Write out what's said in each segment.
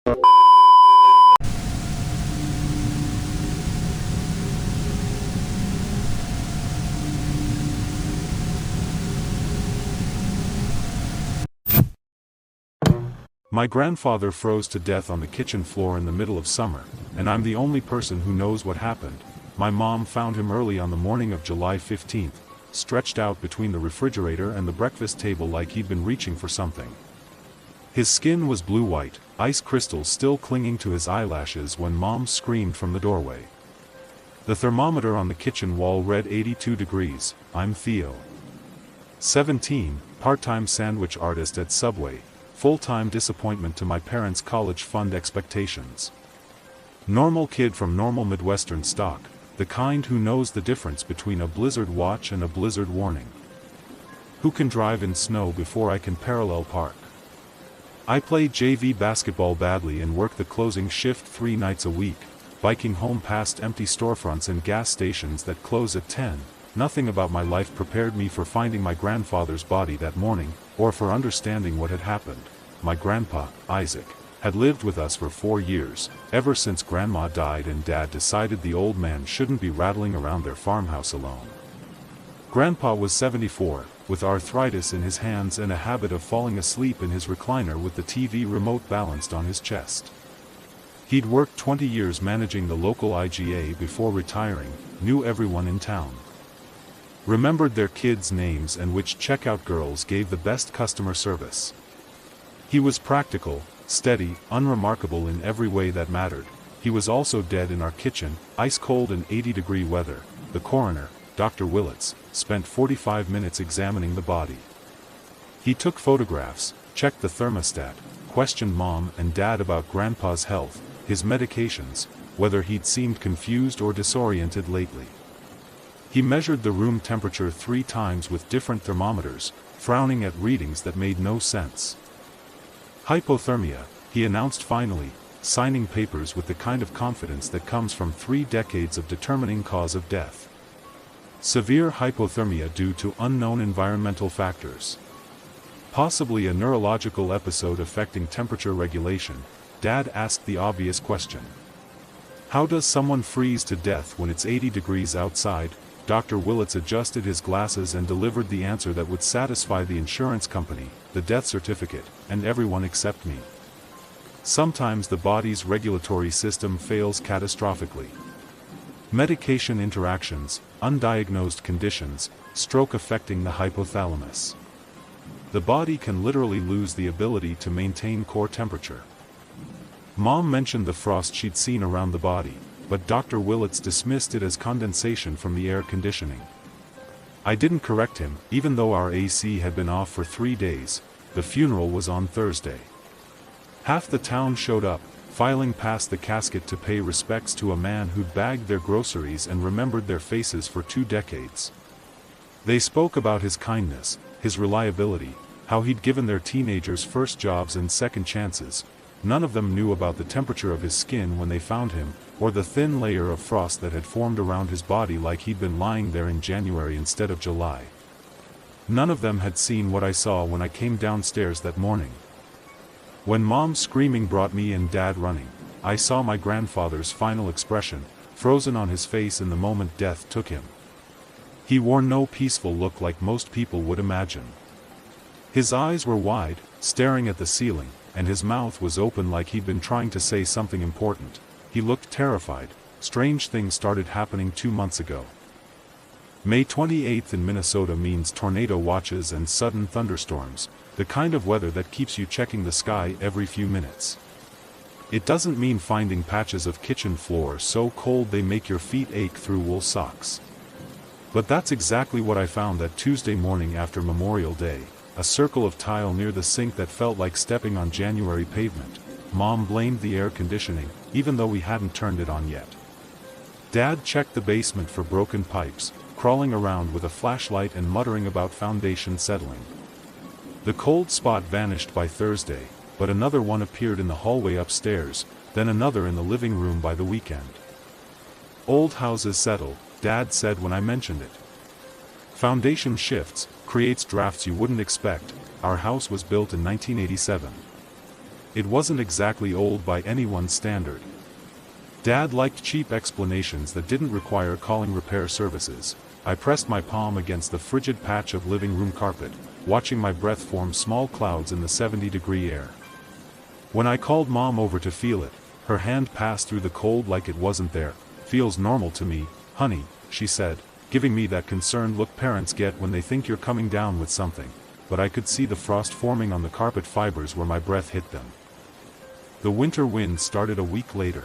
My grandfather froze to death on the kitchen floor in the middle of summer, and I'm the only person who knows what happened. My mom found him early on the morning of July 15th, stretched out between the refrigerator and the breakfast table like he'd been reaching for something. His skin was blue-white, ice crystals still clinging to his eyelashes when Mom screamed from the doorway. The thermometer on the kitchen wall read 82 degrees. I'm Theo. 17, part-time sandwich artist at Subway, full-time disappointment to my parents' college fund expectations. Normal kid from normal Midwestern stock, the kind who knows the difference between a blizzard watch and a blizzard warning. Who can drive in snow before I can parallel park. I play JV basketball badly and work the closing shift 3 nights a week, biking home past empty storefronts and gas stations that close at 10. Nothing about my life prepared me for finding my grandfather's body that morning, or for understanding what had happened. My grandpa, Isaac, had lived with us for 4 years, ever since Grandma died and Dad decided the old man shouldn't be rattling around their farmhouse alone. Grandpa was 74, with arthritis in his hands and a habit of falling asleep in his recliner with the TV remote balanced on his chest. He'd worked 20 years managing the local IGA before retiring, knew everyone in town. Remembered their kids' names and which checkout girls gave the best customer service. He was practical, steady, unremarkable in every way that mattered. He was also dead in our kitchen, ice-cold in 80-degree weather. The coroner, Dr. Willits, spent 45 minutes examining the body. He took photographs, checked the thermostat, questioned Mom and Dad about Grandpa's health, his medications, whether he'd seemed confused or disoriented lately. He measured the room temperature 3 times with different thermometers, frowning at readings that made no sense. Hypothermia, he announced finally, signing papers with the kind of confidence that comes from 3 decades of determining cause of death. Severe hypothermia due to unknown environmental factors. Possibly a neurological episode affecting temperature regulation. Dad asked the obvious question. How does someone freeze to death when it's 80 degrees outside? Dr. Willits adjusted his glasses and delivered the answer that would satisfy the insurance company, the death certificate, and everyone except me. Sometimes the body's regulatory system fails catastrophically. Medication interactions, undiagnosed conditions, stroke affecting the hypothalamus. The body can literally lose the ability to maintain core temperature. Mom mentioned the frost she'd seen around the body, but Dr. Willits dismissed it as condensation from the air conditioning. I didn't correct him, even though our AC had been off for 3 days. The funeral was on Thursday. Half the town showed up, filing past the casket to pay respects to a man who'd bagged their groceries and remembered their faces for 2 decades. They spoke about his kindness, his reliability, how he'd given their teenagers first jobs and second chances. None of them knew about the temperature of his skin when they found him, or the thin layer of frost that had formed around his body like he'd been lying there in January instead of July. None of them had seen what I saw when I came downstairs that morning. When Mom's screaming brought me and Dad running, I saw my grandfather's final expression, frozen on his face in the moment death took him. He wore no peaceful look like most people would imagine. His eyes were wide, staring at the ceiling, and his mouth was open like he'd been trying to say something important. He looked terrified. Strange things started happening 2 months ago. May 28th in Minnesota means tornado watches and sudden thunderstorms, the kind of weather that keeps you checking the sky every few minutes. It doesn't mean finding patches of kitchen floor so cold they make your feet ache through wool socks. But that's exactly what I found that Tuesday morning after Memorial Day, a circle of tile near the sink that felt like stepping on January pavement. Mom blamed the air conditioning, even though we hadn't turned it on yet. Dad checked the basement for broken pipes, crawling around with a flashlight and muttering about foundation settling. The cold spot vanished by Thursday, but another one appeared in the hallway upstairs, then another in the living room by the weekend. Old houses settle, Dad said when I mentioned it. Foundation shifts, creates drafts you wouldn't expect. Our house was built in 1987. It wasn't exactly old by anyone's standard. Dad liked cheap explanations that didn't require calling repair services. I pressed my palm against the frigid patch of living room carpet, watching my breath form small clouds in the 70-degree air. When I called Mom over to feel it, her hand passed through the cold like it wasn't there. "Feels normal to me, honey," she said, giving me that concerned look parents get when they think you're coming down with something, but I could see the frost forming on the carpet fibers where my breath hit them. The winter wind started a week later.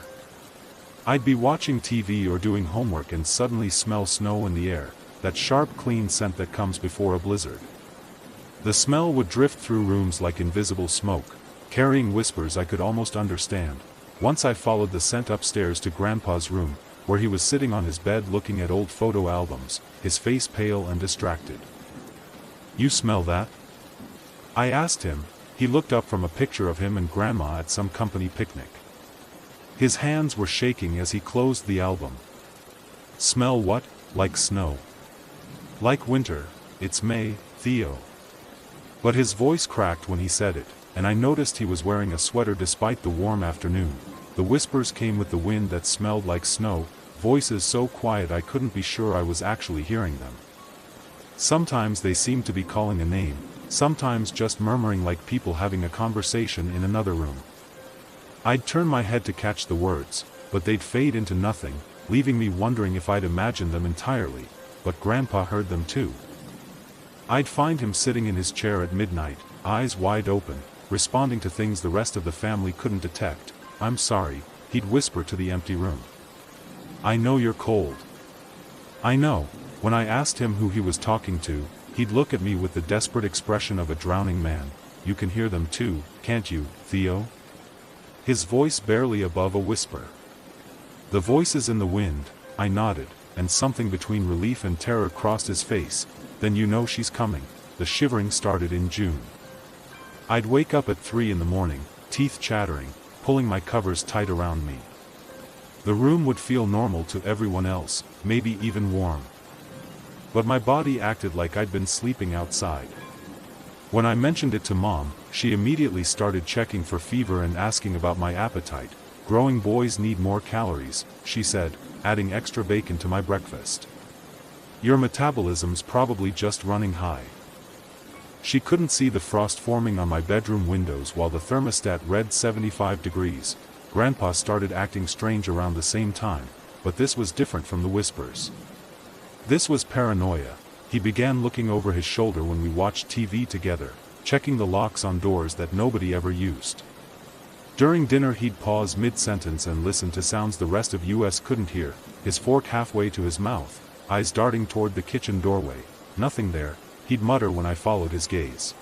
I'd be watching TV or doing homework and suddenly smell snow in the air, that sharp clean scent that comes before a blizzard. The smell would drift through rooms like invisible smoke, carrying whispers I could almost understand. Once I followed the scent upstairs to Grandpa's room, where he was sitting on his bed looking at old photo albums, his face pale and distracted. "You smell that?" I asked him. He looked up from a picture of him and Grandma at some company picnic. His hands were shaking as he closed the album. "Smell what? Like snow?" "Like winter. It's May, Theo." But his voice cracked when he said it, and I noticed he was wearing a sweater despite the warm afternoon. The whispers came with the wind that smelled like snow, voices so quiet I couldn't be sure I was actually hearing them. Sometimes they seemed to be calling a name, sometimes just murmuring like people having a conversation in another room. I'd turn my head to catch the words, but they'd fade into nothing, leaving me wondering if I'd imagined them entirely, but Grandpa heard them too. I'd find him sitting in his chair at midnight, eyes wide open, responding to things the rest of the family couldn't detect. "I'm sorry," he'd whisper to the empty room. "I know you're cold." "I know." When I asked him who he was talking to, he'd look at me with the desperate expression of a drowning man. "You can hear them too, can't you, Theo?" His voice barely above a whisper. "The voices in the wind," I nodded, and something between relief and terror crossed his face. "Then you know she's coming." The shivering started in June. I'd wake up at 3 in the morning, teeth chattering, pulling my covers tight around me. The room would feel normal to everyone else, maybe even warm. But my body acted like I'd been sleeping outside. When I mentioned it to Mom, she immediately started checking for fever and asking about my appetite. "Growing boys need more calories," she said, adding extra bacon to my breakfast. "Your metabolism's probably just running high." She couldn't see the frost forming on my bedroom windows while the thermostat read 75 degrees. Grandpa started acting strange around the same time, but this was different from the whispers. This was paranoia. He began looking over his shoulder when we watched TV together, checking the locks on doors that nobody ever used. During dinner he'd pause mid-sentence and listen to sounds the rest of us couldn't hear, his fork halfway to his mouth, eyes darting toward the kitchen doorway. "Nothing there," he'd mutter when I followed his gaze.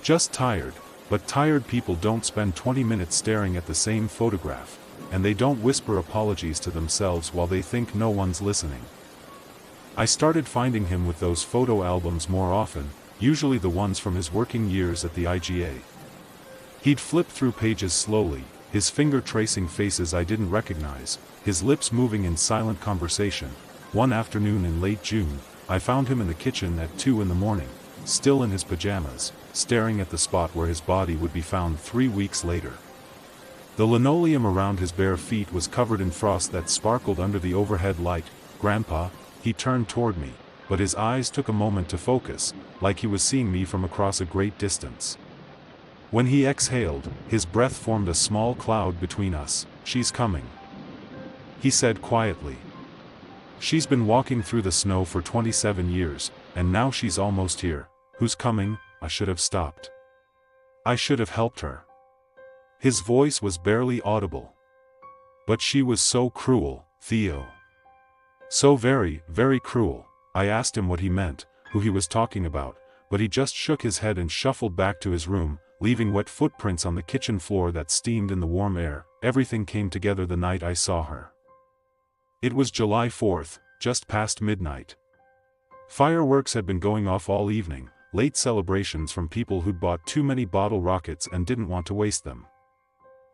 "Just tired," but tired people don't spend 20 minutes staring at the same photograph, and they don't whisper apologies to themselves while they think no one's listening. I started finding him with those photo albums more often, usually the ones from his working years at the IGA. He'd flip through pages slowly, his finger tracing faces I didn't recognize, his lips moving in silent conversation. One afternoon in late June, I found him in the kitchen at 2 in the morning, still in his pajamas, staring at the spot where his body would be found 3 weeks later. The linoleum around his bare feet was covered in frost that sparkled under the overhead light. "Grandpa," he turned toward me, but his eyes took a moment to focus, like he was seeing me from across a great distance. When he exhaled, his breath formed a small cloud between us. "She's coming," he said quietly. "She's been walking through the snow for 27 years, and now she's almost here." "Who's coming?" I should have stopped. I should have helped her. His voice was barely audible. "But she was so cruel, Theo. So very, very cruel." I asked him what he meant, who he was talking about, but he just shook his head and shuffled back to his room, leaving wet footprints on the kitchen floor that steamed in the warm air. Everything came together the night I saw her. It was July 4th, just past midnight. Fireworks had been going off all evening, late celebrations from people who'd bought too many bottle rockets and didn't want to waste them.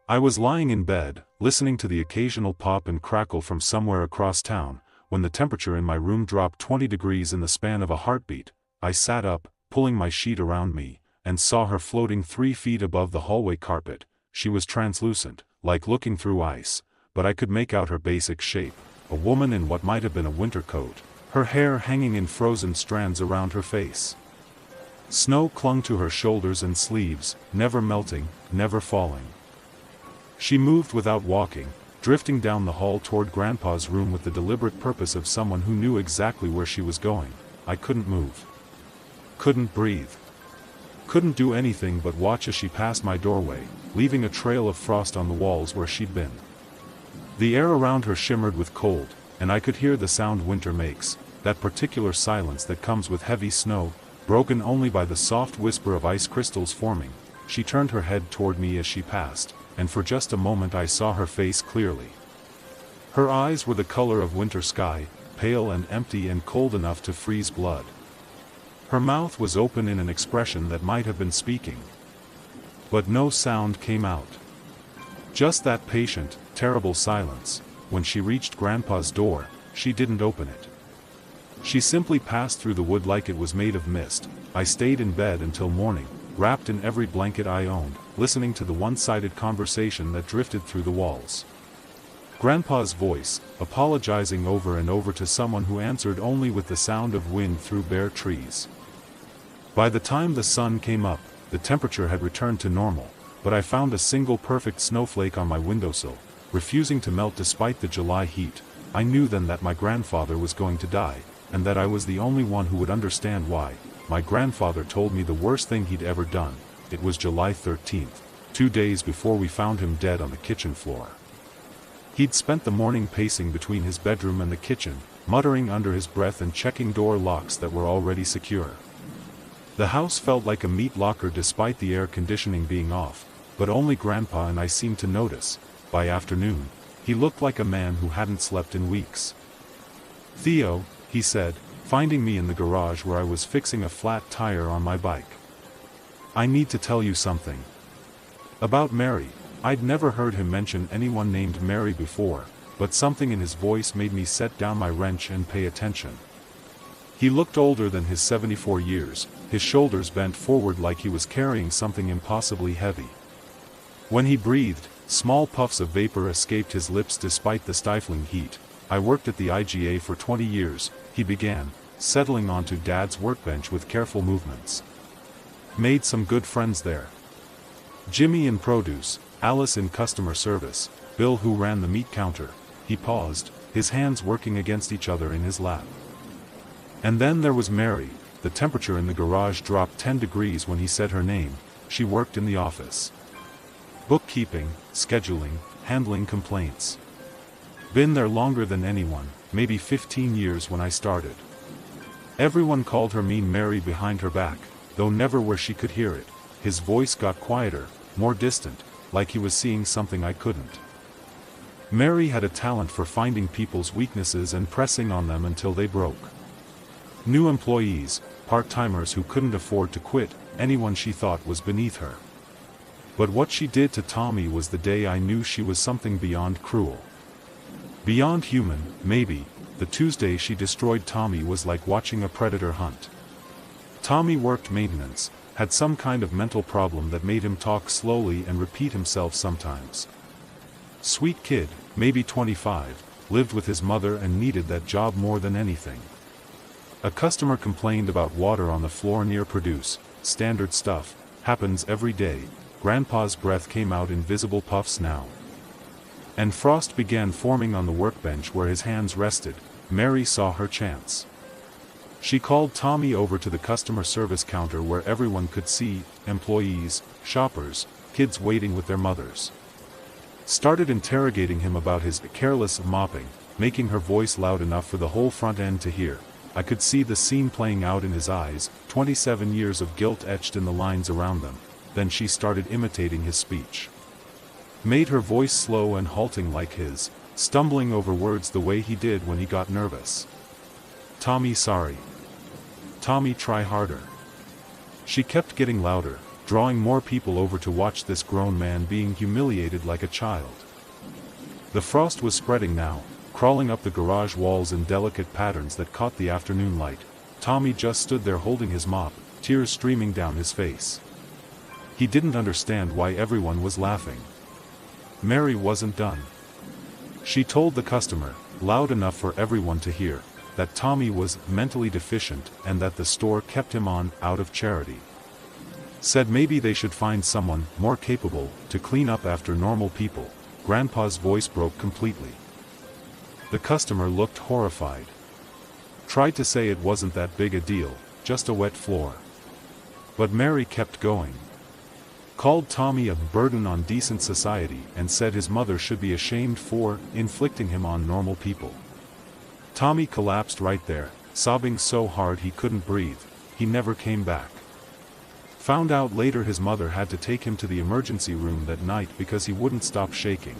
I was lying in bed, listening to the occasional pop and crackle from somewhere across town, when the temperature in my room dropped 20 degrees in the span of a heartbeat. I sat up, pulling my sheet around me, and saw her floating 3 feet above the hallway carpet, she was translucent, like looking through ice, but I could make out her basic shape, a woman in what might have been a winter coat, her hair hanging in frozen strands around her face. Snow clung to her shoulders and sleeves, never melting, never falling. She moved without walking, drifting down the hall toward Grandpa's room with the deliberate purpose of someone who knew exactly where she was going. I couldn't move. Couldn't breathe. Couldn't do anything but watch as she passed my doorway, leaving a trail of frost on the walls where she'd been. The air around her shimmered with cold, and I could hear the sound winter makes, that particular silence that comes with heavy snow, broken only by the soft whisper of ice crystals forming. She turned her head toward me as she passed, and for just a moment I saw her face clearly. Her eyes were the color of winter sky, pale and empty and cold enough to freeze blood. Her mouth was open in an expression that might have been speaking. But no sound came out. Just that patient, terrible silence. When she reached Grandpa's door, she didn't open it. She simply passed through the wood like it was made of mist. I stayed in bed until morning, wrapped in every blanket I owned, listening to the one-sided conversation that drifted through the walls. Grandpa's voice, apologizing over and over to someone who answered only with the sound of wind through bare trees. By the time the sun came up, the temperature had returned to normal, but I found a single perfect snowflake on my windowsill, refusing to melt despite the July heat. I knew then that my grandfather was going to die, and that I was the only one who would understand why. My grandfather told me the worst thing he'd ever done. It was July 13th, 2 days before we found him dead on the kitchen floor. He'd spent the morning pacing between his bedroom and the kitchen, muttering under his breath and checking door locks that were already secure. The house felt like a meat locker despite the air conditioning being off, but only Grandpa and I seemed to notice. By afternoon, he looked like a man who hadn't slept in weeks. "Theo," he said, finding me in the garage where I was fixing a flat tire on my bike. "I need to tell you something. About Mary." I'd never heard him mention anyone named Mary before, but something in his voice made me set down my wrench and pay attention. He looked older than his 74 years, his shoulders bent forward like he was carrying something impossibly heavy. When he breathed, small puffs of vapor escaped his lips despite the stifling heat. "I worked at the IGA for 20 years, he began, settling onto Dad's workbench with careful movements. "Made some good friends there. Jimmy in produce, Alice in customer service, Bill who ran the meat counter." He paused, his hands working against each other in his lap. "And then there was Mary." The temperature in the garage dropped 10 degrees when he said her name. She worked in the office. Bookkeeping, scheduling, handling complaints. Been there longer than anyone, maybe 15 years when I started. Everyone called her Mean Mary behind her back, though never where she could hear it. His voice got quieter, more distant, like he was seeing something I couldn't. "Mary had a talent for finding people's weaknesses and pressing on them until they broke. New employees, part-timers who couldn't afford to quit, anyone she thought was beneath her. But what she did to Tommy was the day I knew she was something beyond cruel. Beyond human, maybe. The Tuesday she destroyed Tommy was like watching a predator hunt. Tommy worked maintenance, had some kind of mental problem that made him talk slowly and repeat himself sometimes. Sweet kid, maybe 25, lived with his mother and needed that job more than anything. A customer complained about water on the floor near produce. Standard stuff, happens every day. Grandpa's breath came out in visible puffs now. And frost began forming on the workbench where his hands rested. Mary saw her chance. She called Tommy over to the customer service counter where everyone could see, employees, shoppers, kids waiting with their mothers. Started interrogating him about his careless mopping, making her voice loud enough for the whole front end to hear. I could see the scene playing out in his eyes, 27 years of guilt etched in the lines around them. Then she started imitating his speech. Made her voice slow and halting like his, stumbling over words the way he did when he got nervous. "Tommy, sorry. Tommy, try harder." She kept getting louder, drawing more people over to watch this grown man being humiliated like a child. The frost was spreading now, crawling up the garage walls in delicate patterns that caught the afternoon light. Tommy just stood there holding his mop, tears streaming down his face. He didn't understand why everyone was laughing. Mary wasn't done. She told the customer, loud enough for everyone to hear, that Tommy was mentally deficient and that the store kept him on out of charity. Said maybe they should find someone more capable to clean up after normal people. Grandpa's voice broke completely. The customer looked horrified. Tried to say it wasn't that big a deal, just a wet floor. But Mary kept going. Called Tommy a burden on decent society and said his mother should be ashamed for inflicting him on normal people. Tommy collapsed right there, sobbing so hard he couldn't breathe. He never came back. Found out later his mother had to take him to the emergency room that night because he wouldn't stop shaking.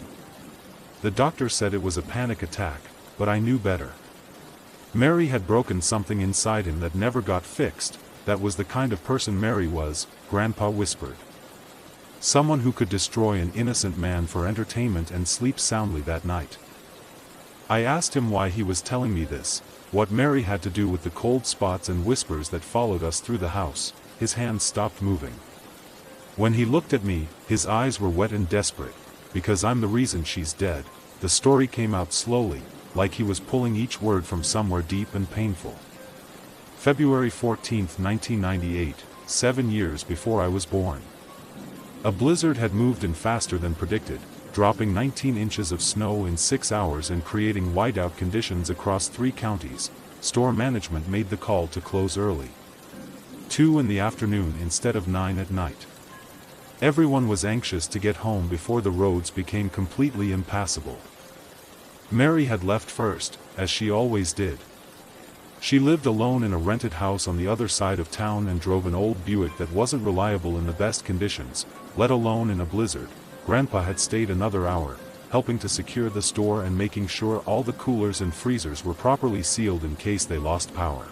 The doctor said it was a panic attack, but I knew better. Mary had broken something inside him that never got fixed. That was the kind of person Mary was, Grandpa whispered. Someone who could destroy an innocent man for entertainment and sleep soundly that night. I asked him why he was telling me this, what Mary had to do with the cold spots and whispers that followed us through the house. His hands stopped moving. When he looked at me, his eyes were wet and desperate. Because I'm the reason she's dead. The story came out slowly, like he was pulling each word from somewhere deep and painful. February 14, 1998, 7 years before I was born. A blizzard had moved in faster than predicted, dropping 19 inches of snow in 6 hours and creating whiteout conditions across 3 counties. Store management made the call to close early. 2 in the afternoon instead of 9 at night. Everyone was anxious to get home before the roads became completely impassable. Mary had left first, as she always did. She lived alone in a rented house on the other side of town and drove an old Buick that wasn't reliable in the best conditions, let alone in a blizzard. Grandpa had stayed another hour, helping to secure the store and making sure all the coolers and freezers were properly sealed in case they lost power.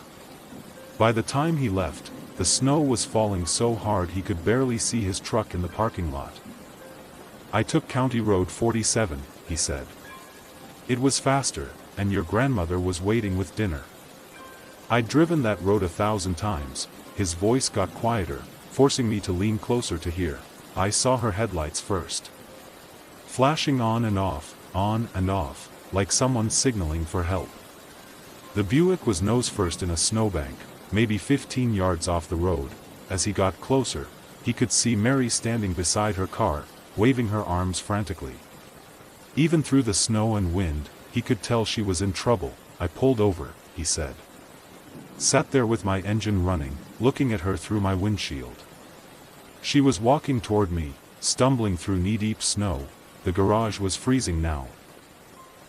By the time he left, the snow was falling so hard he could barely see his truck in the parking lot. I took County Road 47, he said. It was faster, and your grandmother was waiting with dinner. I'd driven that road 1,000 times. His voice got quieter, forcing me to lean closer to hear. I saw her headlights first. Flashing on and off, like someone signaling for help. The Buick was nose first in a snowbank, maybe 15 yards off the road. As he got closer, he could see Mary standing beside her car, waving her arms frantically. Even through the snow and wind, he could tell she was in trouble. I pulled over, he said. Sat there with my engine running, looking at her through my windshield. She was walking toward me, stumbling through knee-deep snow. The garage was freezing now.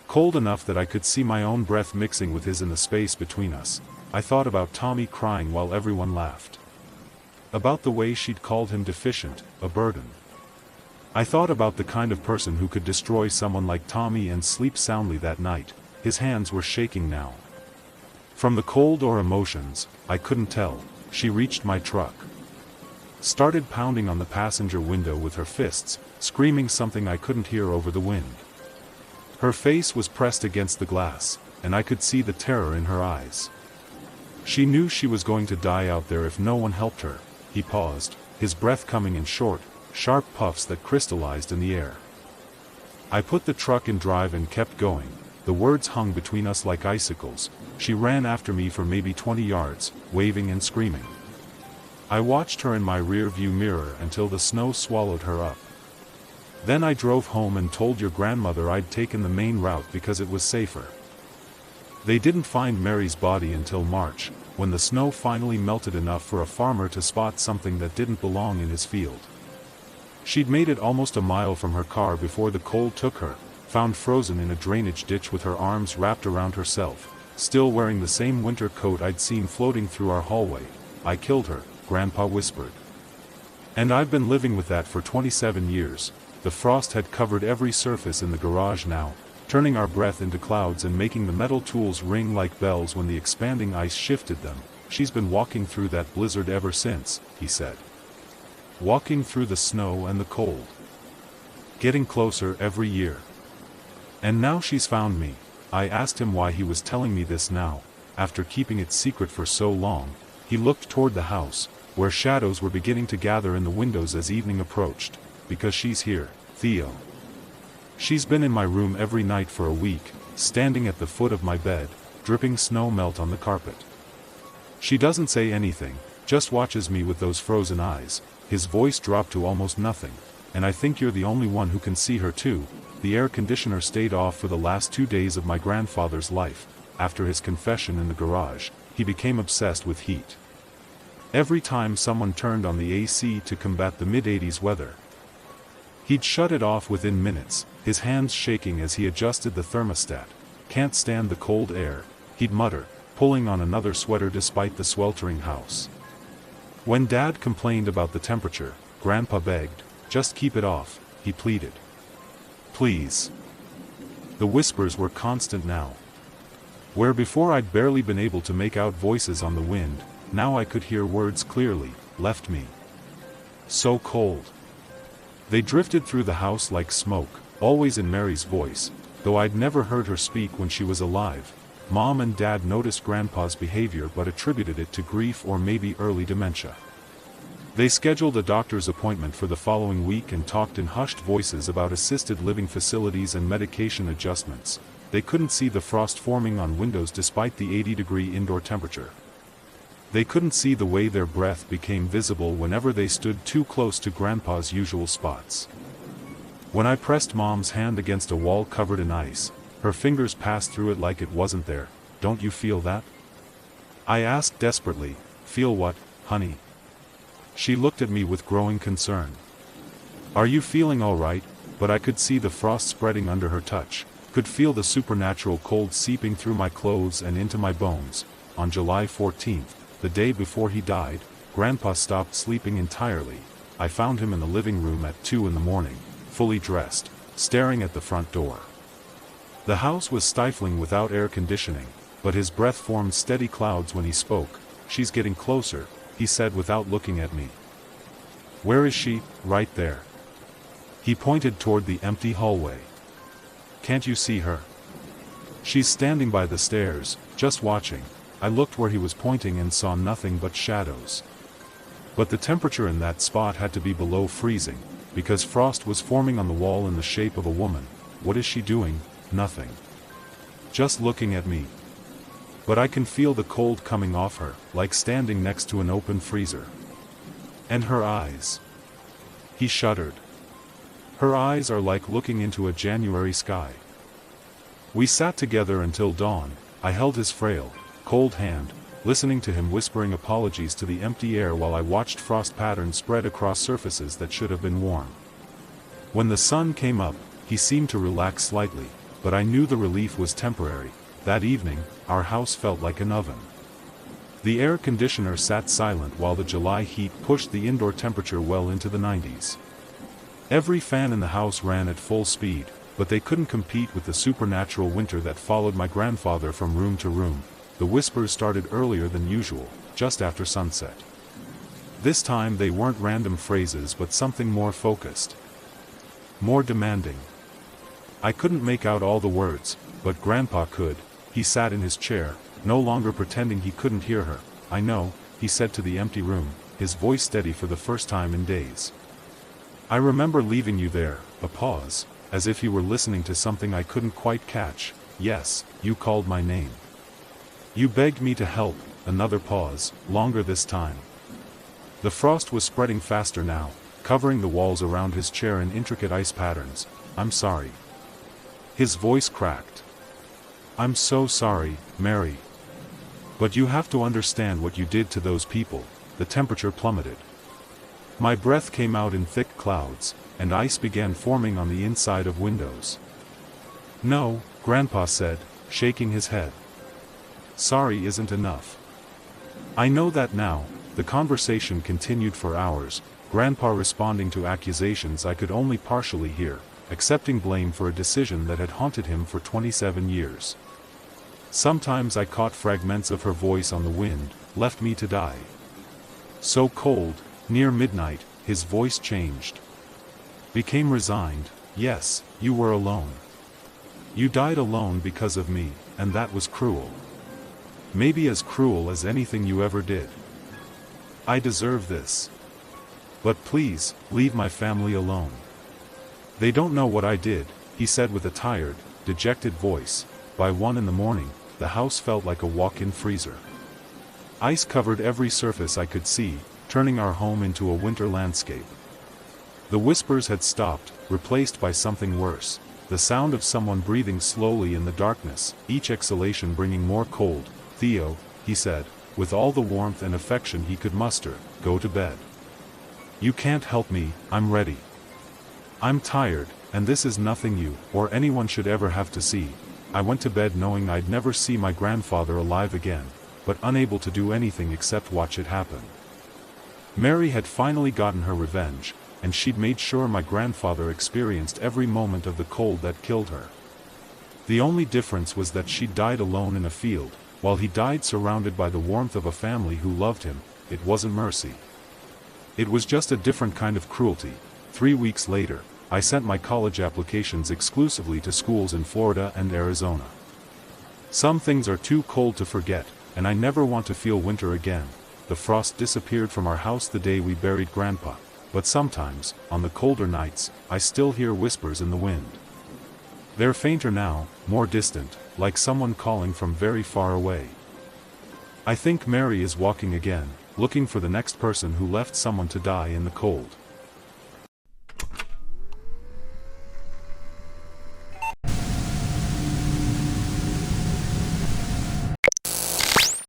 Cold enough that I could see my own breath mixing with his in the space between us. I thought about Tommy crying while everyone laughed. About the way she'd called him deficient, a burden. I thought about the kind of person who could destroy someone like Tommy and sleep soundly that night. His hands were shaking now. From the cold or emotions, I couldn't tell. She reached my truck. Started pounding on the passenger window with her fists, screaming something I couldn't hear over the wind. Her face was pressed against the glass, and I could see the terror in her eyes. She knew she was going to die out there if no one helped her. He paused, his breath coming in short, sharp puffs that crystallized in the air. I put the truck in drive and kept going. The words hung between us like icicles. She ran after me for maybe 20 yards, waving and screaming. I watched her in my rear-view mirror until the snow swallowed her up. Then I drove home and told your grandmother I'd taken the main route because it was safer. They didn't find Mary's body until March, when the snow finally melted enough for a farmer to spot something that didn't belong in his field. She'd made it almost a mile from her car before the cold took her, found frozen in a drainage ditch with her arms wrapped around herself, still wearing the same winter coat I'd seen floating through our hallway. I killed her, Grandpa whispered. And I've been living with that for 27 years. The frost had covered every surface in the garage now, turning our breath into clouds and making the metal tools ring like bells when the expanding ice shifted them. She's been walking through that blizzard ever since, he said. Walking through the snow and the cold. Getting closer every year. And now she's found me. I asked him why he was telling me this now, after keeping it secret for so long. He looked toward the house, where shadows were beginning to gather in the windows as evening approached. Because she's here, Theo. She's been in my room every night for a week, standing at the foot of my bed, dripping snow melt on the carpet. She doesn't say anything, just watches me with those frozen eyes. His voice dropped to almost nothing. And I think you're the only one who can see her too. The air conditioner stayed off for the last 2 days of my grandfather's life. After his confession in the garage, he became obsessed with heat. Every time someone turned on the AC to combat the mid-80s weather, he'd shut it off within minutes, his hands shaking as he adjusted the thermostat. Can't stand the cold air, he'd mutter, pulling on another sweater despite the sweltering house. When Dad complained about the temperature, Grandpa begged, "Just keep it off," he pleaded. "Please." The whispers were constant now. Where before I'd barely been able to make out voices on the wind, now I could hear words clearly. "Left me. So cold." They drifted through the house like smoke, always in Mary's voice, though I'd never heard her speak when she was alive. Mom and Dad noticed Grandpa's behavior but attributed it to grief or maybe early dementia. They scheduled a doctor's appointment for the following week and talked in hushed voices about assisted living facilities and medication adjustments. They couldn't see the frost forming on windows despite the 80-degree indoor temperature. They couldn't see the way their breath became visible whenever they stood too close to Grandpa's usual spots. When I pressed Mom's hand against a wall covered in ice, her fingers passed through it like it wasn't there. "Don't you feel that?" I asked desperately. "Feel what, honey?" She looked at me with growing concern. "Are you feeling all right?" But I could see the frost spreading under her touch, could feel the supernatural cold seeping through my clothes and into my bones. On July 14th, the day before he died, Grandpa stopped sleeping entirely. I found him in the living room at 2 in the morning, fully dressed, staring at the front door. The house was stifling without air conditioning, but his breath formed steady clouds when he spoke. "She's getting closer," he said without looking at me. "Where is she?" "Right there." He pointed toward the empty hallway. "Can't you see her?" "She's standing by the stairs, just watching." I looked where he was pointing and saw nothing but shadows. But the temperature in that spot had to be below freezing, because frost was forming on the wall in the shape of a woman. "What is she doing?" "Nothing. Just looking at me." But I can feel the cold coming off her, like standing next to an open freezer. "And her eyes." He shuddered. "Her eyes are like looking into a January sky." We sat together until dawn. I held his frail, cold hand, listening to him whispering apologies to the empty air while I watched frost patterns spread across surfaces that should have been warm. When the sun came up, he seemed to relax slightly, but I knew the relief was temporary. That evening, our house felt like an oven. The air conditioner sat silent while the July heat pushed the indoor temperature well into the 90s. Every fan in the house ran at full speed, but they couldn't compete with the supernatural winter that followed my grandfather from room to room. The whispers started earlier than usual, just after sunset. This time they weren't random phrases but something more focused. More demanding. I couldn't make out all the words, but Grandpa could. He sat in his chair, no longer pretending he couldn't hear her. "I know," he said to the empty room, his voice steady for the first time in days. "I remember leaving you there." A pause, as if he were listening to something I couldn't quite catch. "Yes, you called my name. You begged me to help." Another pause, longer this time. The frost was spreading faster now, covering the walls around his chair in intricate ice patterns. "I'm sorry." His voice cracked. "I'm so sorry, Mary. But you have to understand what you did to those people." The temperature plummeted. My breath came out in thick clouds, and ice began forming on the inside of windows. "No," Grandpa said, shaking his head. "Sorry isn't enough. I know that now." The conversation continued for hours, Grandpa responding to accusations I could only partially hear, accepting blame for a decision that had haunted him for 27 years. Sometimes I caught fragments of her voice on the wind. "Left me to die. So cold." Near midnight, his voice changed. Became resigned. "Yes, you were alone. You died alone because of me, and that was cruel. Maybe as cruel as anything you ever did." I deserve this. But please, leave my family alone. They don't know what I did, he said with a tired, dejected voice. By 1 in the morning, the house felt like a walk-in freezer. Ice covered every surface I could see, turning our home into a winter landscape. The whispers had stopped, replaced by something worse, the sound of someone breathing slowly in the darkness, each exhalation bringing more cold. Theo, he said, with all the warmth and affection he could muster, go to bed. You can't help me, I'm ready. I'm tired, and this is nothing you, or anyone should ever have to see. I went to bed knowing I'd never see my grandfather alive again, but unable to do anything except watch it happen. Mary had finally gotten her revenge, and she'd made sure my grandfather experienced every moment of the cold that killed her. The only difference was that she died alone in a field, while he died surrounded by the warmth of a family who loved him. It wasn't mercy. It was just a different kind of cruelty. 3 weeks later, I sent my college applications exclusively to schools in Florida and Arizona. Some things are too cold to forget, and I never want to feel winter again. The frost disappeared from our house the day we buried Grandpa, but sometimes, on the colder nights, I still hear whispers in the wind. They're fainter now, more distant, like someone calling from very far away. I think Mary is walking again, looking for the next person who left someone to die in the cold.